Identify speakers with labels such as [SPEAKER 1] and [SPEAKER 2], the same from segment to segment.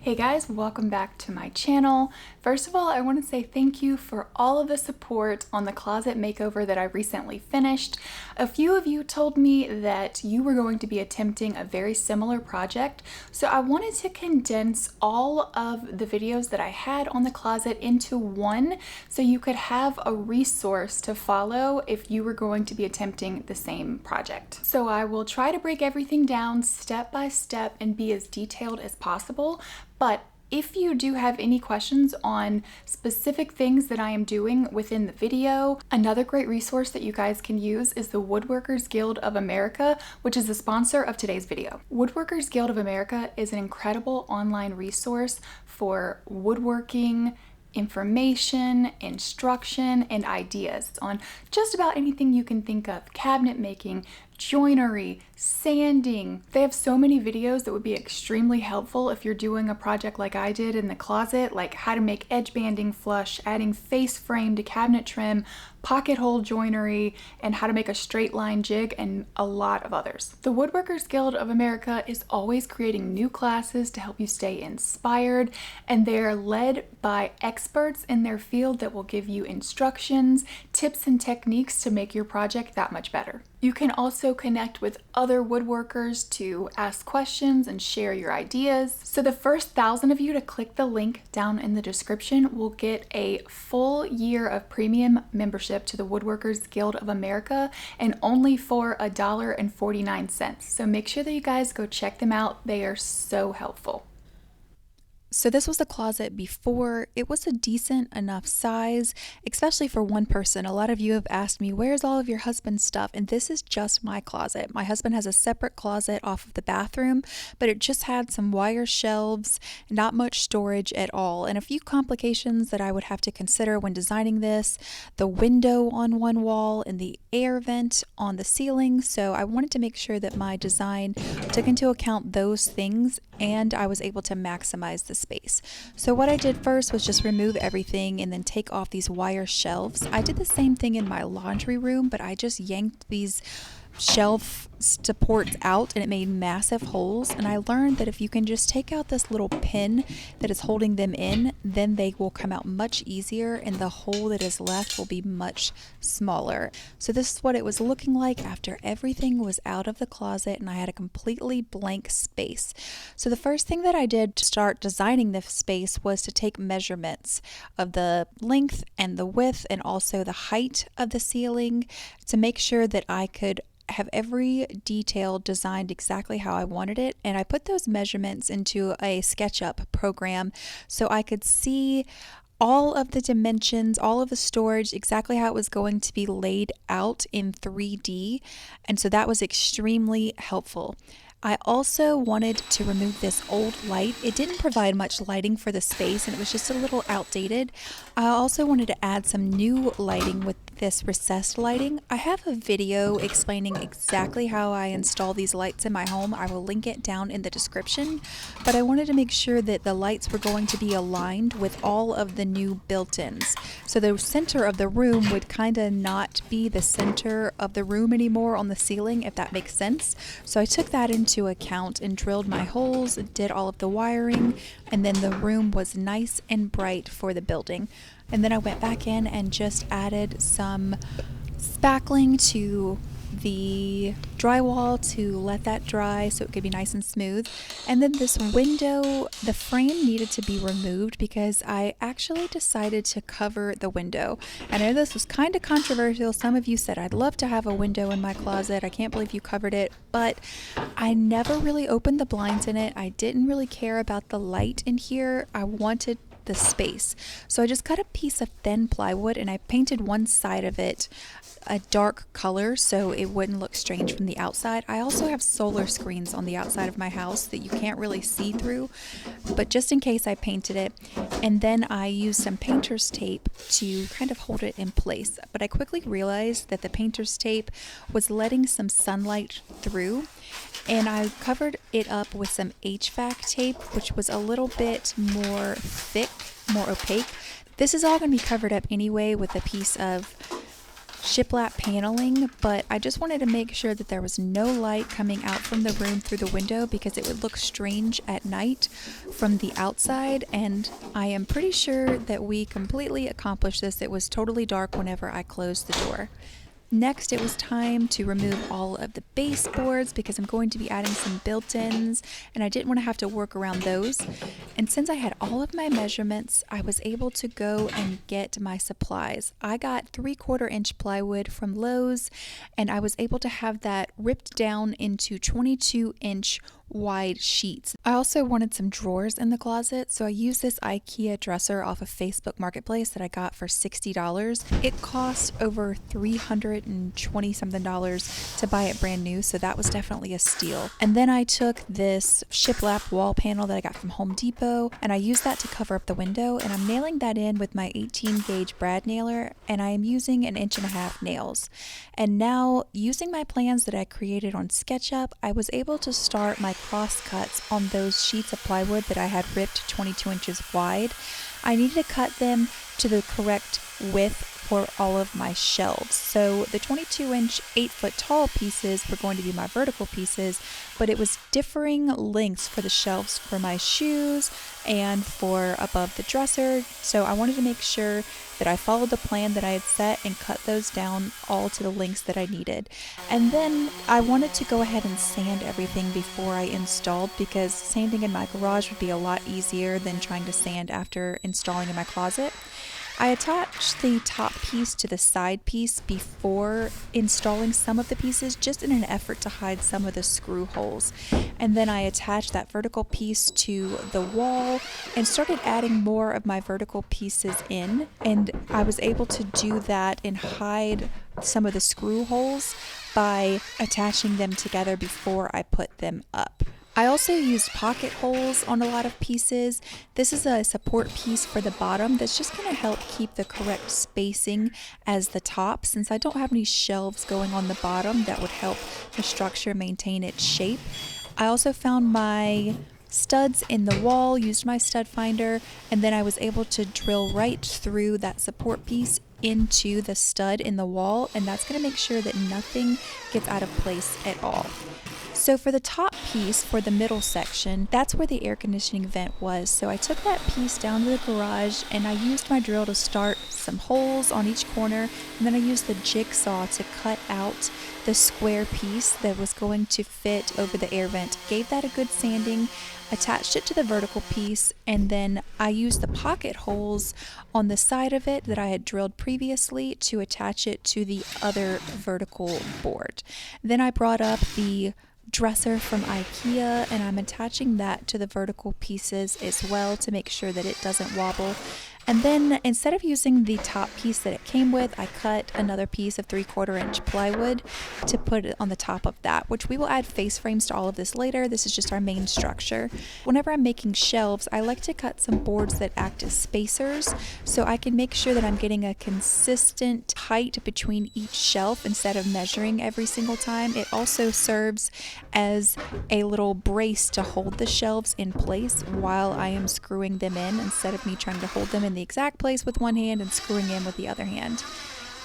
[SPEAKER 1] Hey guys, welcome back to my channel. First of all, I want to say thank you for all of the support on the closet makeover that I recently finished. A few of you told me that you were going to be attempting a very similar project, so I wanted to condense all of the videos that I had on the closet into one so you could have a resource to follow if you were going to be attempting the same project. So I will try to break everything down step by step and be as detailed as possible. But if you do have any questions on specific things that I am doing within the video, another great resource that you guys can use is the Woodworkers Guild of America, which is the sponsor of today's video. Woodworkers Guild of America is an incredible online resource for woodworking, information, instruction, and ideas on just about anything you can think of: cabinet making, joinery, sanding. They have so many videos that would be extremely helpful if you're doing a project like I did in the closet, like how to make edge banding flush, adding face frame to cabinet trim, pocket hole joinery, and how to make a straight line jig, and a lot of others. The Woodworkers Guild of America is always creating new classes to help you stay inspired, and they're led by experts in their field that will give you instructions, tips, and techniques to make your project that much better. You can also connect with other woodworkers to ask questions and share your ideas. So the first 1,000 of you to click the link down in the description will get a full year of premium membership to the Woodworkers Guild of America, and only for $1.49. So make sure that you guys go check them out. They are so helpful. So this was the closet before. It was a decent enough size, especially for one person. A lot of you have asked me, where's all of your husband's stuff? And this is just my closet. My husband has a separate closet off of the bathroom, but it just had some wire shelves, not much storage at all, and a few complications that I would have to consider when designing this: the window on one wall and the air vent on the ceiling. So I wanted to make sure that my design took into account those things, and I was able to maximize the space. So what I did first was just remove everything and then take off these wire shelves. I did the same thing in my laundry room, but I just yanked these shelf supports out and it made massive holes, and I learned that if you can just take out this little pin that is holding them in, then they will come out much easier and the hole that is left will be much smaller. So this is what it was looking like after everything was out of the closet and I had a completely blank space. So the first thing that I did to start designing the space was to take measurements of the length and the width and also the height of the ceiling to make sure that I could have every detail designed exactly how I wanted it. And I put those measurements into a SketchUp program so I could see all of the dimensions, all of the storage, exactly how it was going to be laid out in 3D. And so that was extremely helpful. I also wanted to remove this old light. It didn't provide much lighting for the space and it was just a little outdated. I also wanted to add some new lighting with this recessed lighting. I have a video explaining exactly how I install these lights in my home. I will link it down in the description, but I wanted to make sure that the lights were going to be aligned with all of the new built-ins. So the center of the room would kind of not be the center of the room anymore on the ceiling, if that makes sense. So I took that into account and drilled my holes, did all of the wiring, and then the room was nice and bright for the building. And then I went back in and just added some spackling to the drywall to let that dry so it could be nice and smooth. And then this window, the frame needed to be removed because I actually decided to cover the window. I know this was kind of controversial. Some of you said, I'd love to have a window in my closet. I can't believe you covered it, but I never really opened the blinds in it. I didn't really care about the light in here. I wanted the space. So I just cut a piece of thin plywood and I painted one side of it a dark color so it wouldn't look strange from the outside. I also have solar screens on the outside of my house that you can't really see through, but just in case I painted it. And then I used some painter's tape to kind of hold it in place. But I quickly realized that the painter's tape was letting some sunlight through, and I covered it up with some HVAC tape, which was a little bit more thick, more opaque. This is all going to be covered up anyway with a piece of shiplap paneling, but I just wanted to make sure that there was no light coming out from the room through the window because it would look strange at night from the outside, and I am pretty sure that we completely accomplished this. It was totally dark whenever I closed the door. Next, it was time to remove all of the baseboards because I'm going to be adding some built-ins and I didn't want to have to work around those. And since I had all of my measurements, I was able to go and get my supplies. I got 3/4 inch plywood from Lowe's and I was able to have that ripped down into 22-inch wide sheets. I also wanted some drawers in the closet, so I used this IKEA dresser off of Facebook Marketplace that I got for $60. It cost over $320 something to buy it brand new, so that was definitely a steal. And then I took this shiplap wall panel that I got from Home Depot and I used that to cover up the window, and I'm nailing that in with my 18 gauge brad nailer, and I am using 1.5 inch nails. And now, using my plans that I created on SketchUp, I was able to start my cross cuts on those sheets of plywood that I had ripped 22 inches wide. I needed to cut them to the correct width for all of my shelves. So the 22-inch 8-foot tall pieces were going to be my vertical pieces, but it was differing lengths for the shelves for my shoes and for above the dresser. So I wanted to make sure that I followed the plan that I had set and cut those down all to the lengths that I needed. And then I wanted to go ahead and sand everything before I installed, because sanding in my garage would be a lot easier than trying to sand after installing in my closet. I attached the top piece to the side piece before installing some of the pieces, just in an effort to hide some of the screw holes. And then I attached that vertical piece to the wall and started adding more of my vertical pieces in. And I was able to do that and hide some of the screw holes by attaching them together before I put them up. I also used pocket holes on a lot of pieces. This is a support piece for the bottom that's just going to help keep the correct spacing as the top, since I don't have any shelves going on the bottom that would help the structure maintain its shape. I also found my studs in the wall, used my stud finder, and then I was able to drill right through that support piece into the stud in the wall, and that's going to make sure that nothing gets out of place at all. So for the top piece, for the middle section, that's where the air conditioning vent was. So I took that piece down to the garage and I used my drill to start some holes on each corner, and then I used the jigsaw to cut out the square piece that was going to fit over the air vent. Gave that a good sanding, attached it to the vertical piece, and then I used the pocket holes on the side of it that I had drilled previously to attach it to the other vertical board. Then I brought up the dresser from IKEA and I'm attaching that to the vertical pieces as well to make sure that it doesn't wobble. And then instead of using the top piece that it came with, I cut another piece of 3/4 inch plywood to put it on the top of that, which we will add face frames to all of this later. This is just our main structure. Whenever I'm making shelves, I like to cut some boards that act as spacers so I can make sure that I'm getting a consistent height between each shelf instead of measuring every single time. It also serves as a little brace to hold the shelves in place while I am screwing them in, instead of me trying to hold them in the exact place with one hand and screwing in with the other hand.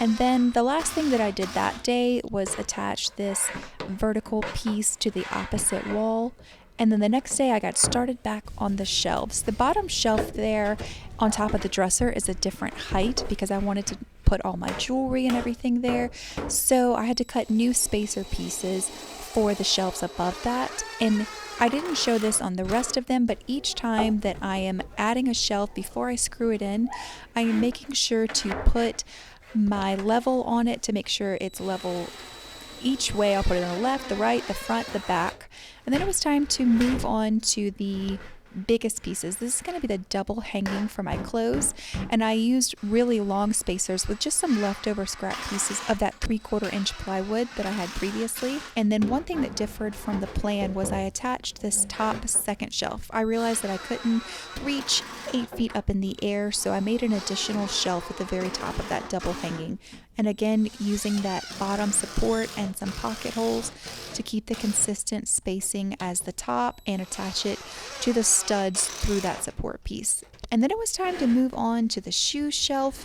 [SPEAKER 1] And then the last thing that I did that day was attach this vertical piece to the opposite wall. And then the next day I got started back on the shelves. The bottom shelf there on top of the dresser is a different height because I wanted to put all my jewelry and everything there. So I had to cut new spacer pieces for the shelves above that. And I didn't show this on the rest of them, but each time that I am adding a shelf before I screw it in, I am making sure to put my level on it to make sure it's level each way. I'll put it on the left, the right, the front, the back. And then it was time to move on to the biggest pieces. This is going to be the double hanging for my clothes, and I used really long spacers with just some leftover scrap pieces of that 3/4 inch plywood that I had previously. And then one thing that differed from the plan was I attached this top second shelf. I realized that I couldn't reach 8 feet up in the air, so I made an additional shelf at the very top of that double hanging. And again, using that bottom support and some pocket holes to keep the consistent spacing as the top and attach it to the studs through that support piece. And then it was time to move on to the shoe shelf.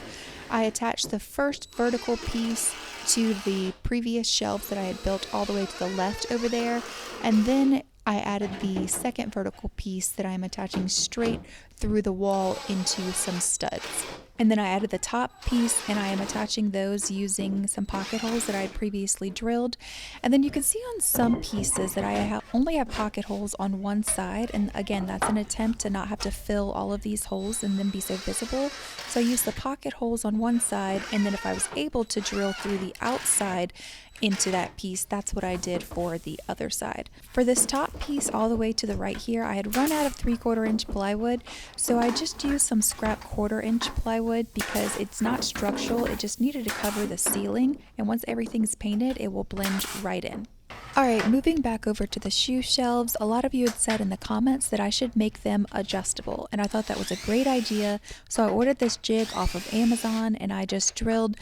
[SPEAKER 2] I attached the first vertical piece to the previous shelves that I had built all the way to the left over there, and then I added the second vertical piece that I'm attaching straight through the wall into some studs. And then I added the top piece, and I am attaching those using some pocket holes that I had previously drilled. And then you can see on some pieces that I only have pocket holes on one side, and again, that's an attempt to not have to fill all of these holes and then be so visible. So I used the pocket holes on one side, and then if I was able to drill through the outside into that piece, that's what I did for the other side. For this top piece all the way to the right here, I had run out of 3/4 inch plywood, so I just used some scrap 1/4 inch plywood because it's not structural, it just needed to cover the ceiling, and once everything's painted, it will blend right in. Alright, moving back over to the shoe shelves, a lot of you had said in the comments that I should make them adjustable, and I thought that was a great idea, so I ordered this jig off of Amazon, and I just drilled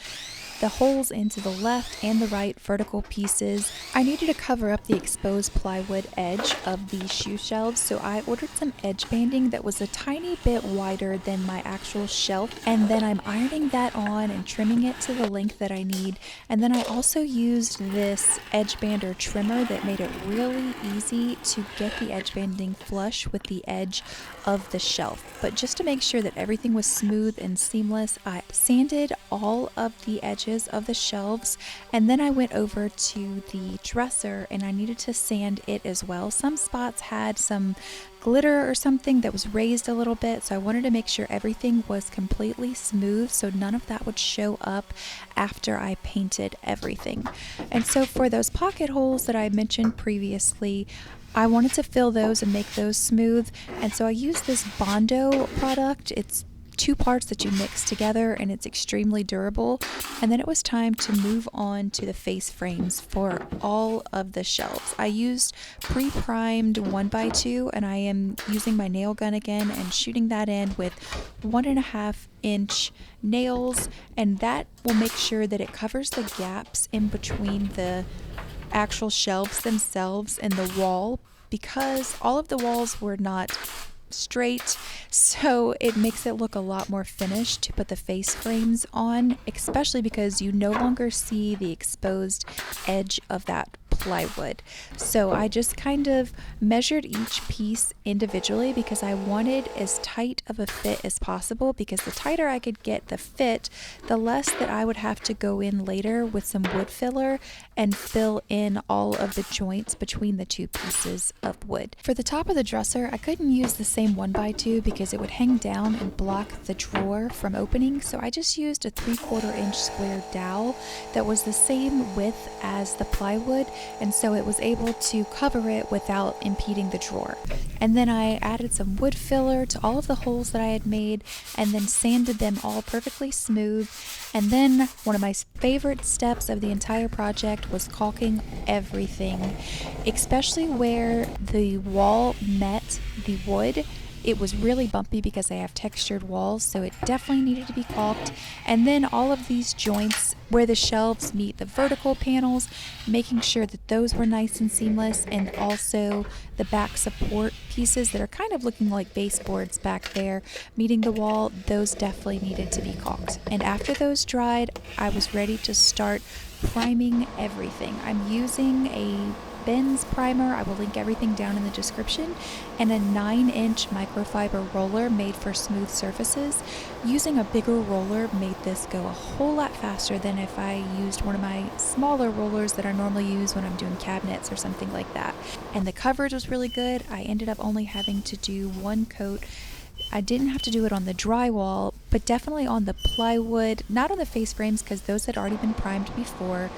[SPEAKER 2] the holes into the left and the right vertical pieces. I needed to cover up the exposed plywood edge of the shoe shelves, so I ordered some edge banding that was a tiny bit wider than my actual shelf, and then I'm ironing that on and trimming it to the length that I need. And then I also used this edge bander trimmer that made it really easy to get the edge banding flush with the edge of the shelf. But just to make sure that everything was smooth and seamless, I sanded all of the edges of the shelves, and then I went over to the dresser and I needed to sand it as well. Some spots had some glitter or something that was raised a little bit, so I wanted to make sure everything was completely smooth so none of that would show up after I painted everything. And so for those pocket holes that I mentioned previously, I wanted to fill those and make those smooth, and so I used this Bondo product. It's 2 parts that you mix together, and it's extremely durable. And then it was time to move on to the face frames for all of the shelves. I used pre-primed 1x2, and I am using my nail gun again and shooting that in with 1.5 inch nails, and that will make sure that it covers the gaps in between the actual shelves themselves and the wall, because all of the walls were not straight, so it makes it look a lot more finished to put the face frames on, especially because you no longer see the exposed edge of that plywood. So I just kind of measured each piece individually because I wanted as tight of a fit as possible, because the tighter I could get the fit, the less that I would have to go in later with some wood filler and fill in all of the joints between the 2 pieces of wood. For the top of the dresser, I couldn't use the same 1x2 because it would hang down and block the drawer from opening, so I just used a 3/4 inch square dowel that was the same width as the plywood, and so it was able to cover it without impeding the drawer. And then I added some wood filler to all of the holes that I had made, and then sanded them all perfectly smooth. And then one of my favorite steps of the entire project was caulking everything, especially where the wall met the wood. It was really bumpy because I have textured walls, so it definitely needed to be caulked. And then all of these joints where the shelves meet the vertical panels, making sure that those were nice and seamless, and also the back support pieces that are kind of looking like baseboards back there meeting the wall, those definitely needed to be caulked. And after those dried, I was ready to start priming everything. I'm using a Ben's primer, I will link everything down in the description, and a 9-inch microfiber roller made for smooth surfaces. Using a bigger roller made this go a whole lot faster than if I used one of my smaller rollers that I normally use when I'm doing cabinets or something like that. And the coverage was really good. I ended up only having to do 1 coat. I didn't have to do it on the drywall, but definitely on the plywood, not on the face frames because those had already been primed before.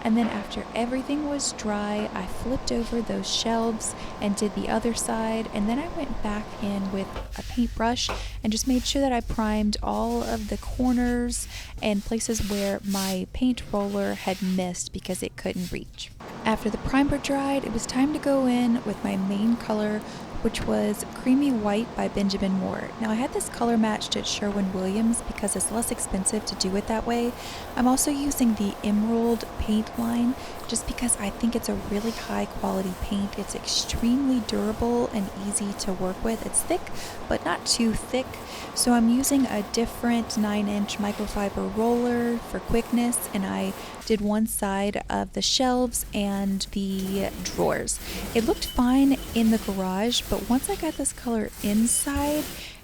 [SPEAKER 2] And then after everything was dry, I flipped over those shelves and did the other side, and then I went back in with a paintbrush and just made sure that I primed all of the corners and places where my paint roller had missed because it couldn't reach. After the primer dried, it was time to go in with my main color, which was Creamy White by Benjamin Moore. Now I had this color matched at Sherwin-Williams because it's less expensive to do it that way. I'm also using the Emerald paint line just because I think it's a really high quality paint. It's extremely durable and easy to work with. It's thick, but not too thick. So I'm using a different 9-inch microfiber roller for quickness, and I did one side of the shelves and the drawers. It looked fine in the garage, but once I got this color inside,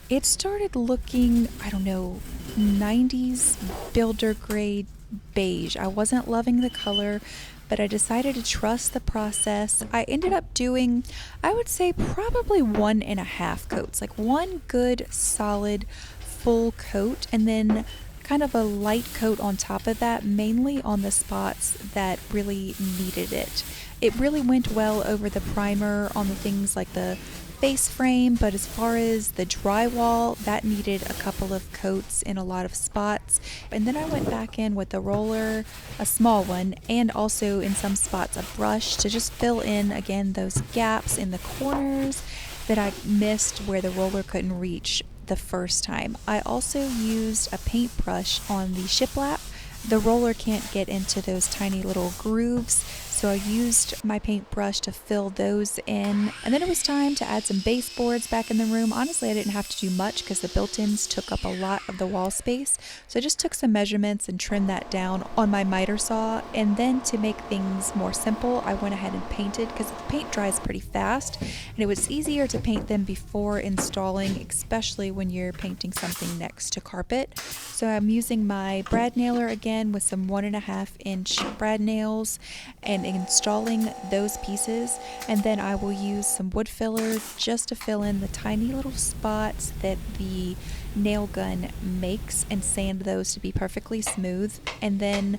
[SPEAKER 2] it started looking, I don't know, 90s builder grade beige. I wasn't loving the color, but I decided to trust the process. I ended up doing, I would say, probably 1.5 coats, like one good solid full coat, and then kind of a light coat on top of that, mainly on the spots that really needed it. It really went well over the primer on the things like the face frame, but as far as the drywall, that needed a couple of coats in a lot of spots. And then I went back in with the roller, a small one, and also in some spots a brush to just fill in again those gaps in the corners that I missed where the roller couldn't reach the first time. I also used a paintbrush on the shiplap. The roller can't get into those tiny little grooves, so I used my paintbrush to fill those in. And then it was time to add some baseboards back in the room. Honestly, I didn't have to do much because the built-ins took up a lot of the wall space. So I just took some measurements and trimmed that down on my miter saw. And then to make things more simple, I went ahead and painted because the paint dries pretty fast. And it was easier to paint them before installing, especially when you're painting something next to carpet. So I'm using my brad nailer again with some 1.5-inch brad nails and installing those pieces, and then I will use some wood filler just to fill in the tiny little spots that the nail gun makes and sand those to be perfectly smooth. And then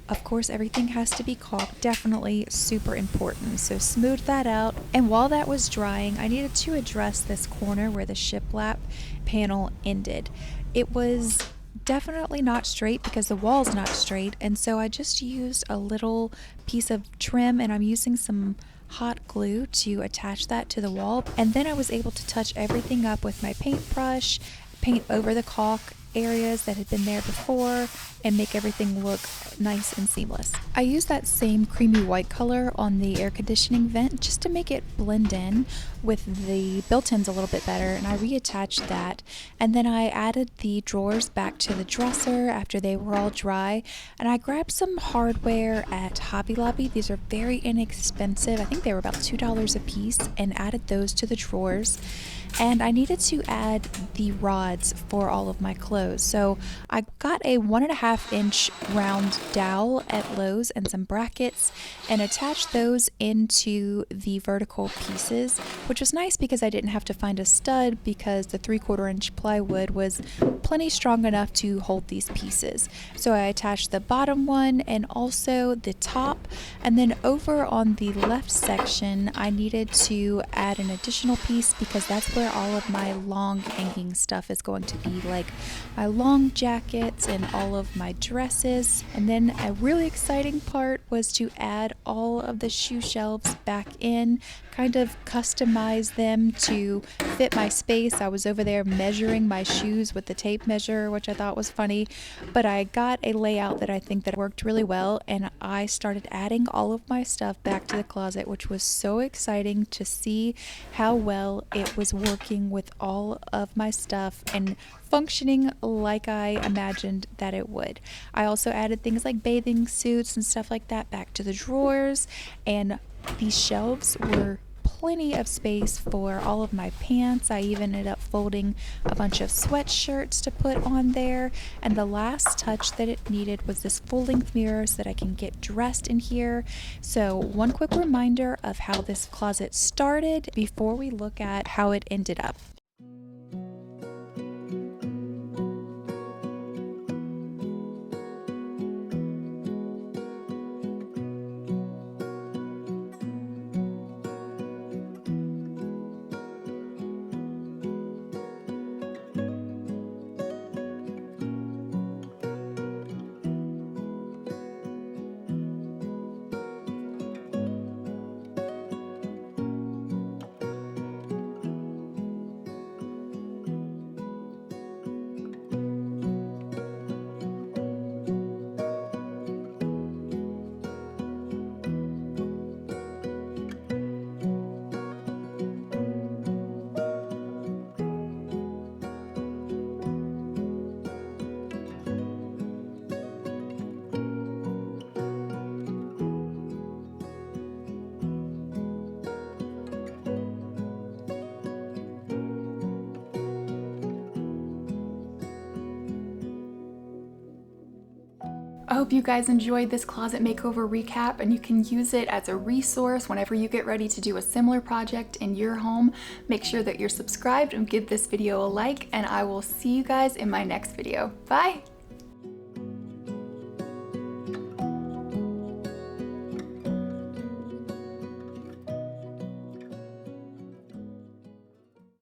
[SPEAKER 2] of course everything has to be caulked, definitely super important. So smooth that out, and while that was drying I needed to address this corner where the shiplap panel ended. It was definitely not straight because the wall's not straight, and so I just used a little piece of trim, and I'm using some hot glue to attach that to the wall. And then I was able to touch everything up with my paintbrush, paint over the caulk areas that had been there before, and make everything look nice and seamless. I used that same creamy white color on the air conditioning vent just to make it blend in with the built-ins a little bit better, and I reattached that. And then I added the drawers back to the dresser after they were all dry, and I grabbed some hardware at Hobby Lobby. These are very inexpensive. I think they were about $2 a piece, and added those to the drawers. And I needed to add the rods for all of my clothes. So I got a 1.5-inch round dowel at Lowe's and some brackets and attached those into the vertical pieces, which was nice because I didn't have to find a stud because the 3/4-inch plywood was plenty strong enough to hold these pieces. So I attached the bottom one and also the top, and then over on the left section I needed to add an additional piece because that's where all of my long hanging stuff is going to be, like my long jackets and all of my dresses. And then a really exciting part was to add all of the shoe shelves back in, kind of customize them to fit my space. I was over there measuring my shoes with the tape measure, which I thought was funny, but I got a layout that I think that worked really well, and I started adding all of my stuff back to the closet, which was so exciting to see how well it was working with all of my stuff and functioning like I imagined that it would. I also added things like bathing suits and stuff like that back to the drawers, and these shelves were plenty of space for all of my pants. I even ended up folding a bunch of sweatshirts to put on there, and the last touch that it needed was this full-length mirror so that I can get dressed in here. So one quick reminder of how this closet started before we look at how it ended up.
[SPEAKER 1] I hope you guys enjoyed this closet makeover recap and you can use it as a resource whenever you get ready to do a similar project in your home. Make sure that you're subscribed and give this video a like, and I will see you guys in my next video. Bye!